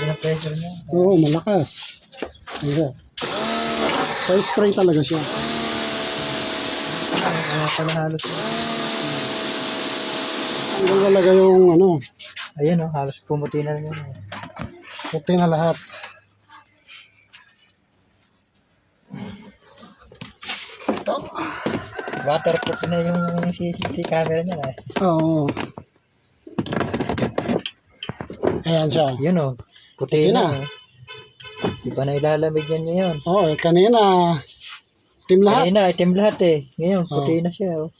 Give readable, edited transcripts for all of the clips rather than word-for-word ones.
Pinapressure niya. Oo, malakas. Ayan. So, spray talaga siya. Kaya pala halos. Hanggang talaga yung ano, Ayun oh, halos pumuti na rin yun. puti na lahat. Waterproof na yung CCTV camera niya eh. Oo. Ayan siya. Yun oh, puti Puti na. na. Di pa na ilalamig yan ngayon. Oo, kanina, team lahat. Kanina, itim lahat eh. Ngayon, puti Oh. na siya oh.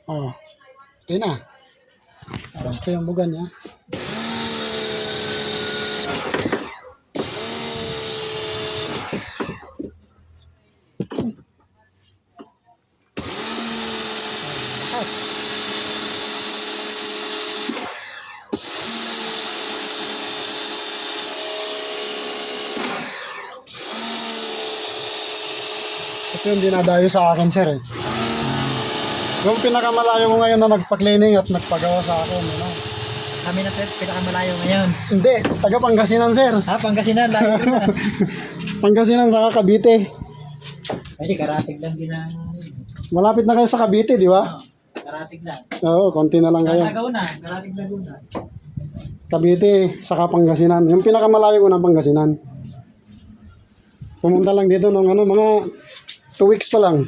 Oo. Puti na. Basta yung bugan niya. Ito yung dinadayo sa akin, sir eh. Yung pinakamalayo ko ngayon na nagpa-cleaning at nagpagawa sa akin, ano? Kami na sir, pinakamalayo ngayon. Hindi, taga Pangasinan, sir. Pangasinan, layo na. Pangasinan sa Cavite. Pwede, karatig lang din ang... Malapit na kayo sa Cavite, di ba? Karatig lang. Oo, konti na lang kayo. Laguna, karatig Laguna. Cavite, saka Pangasinan. Yung pinakamalayo ko na Pangasinan. Pumunta lang dito nung ano, mga 2 weeks pa lang.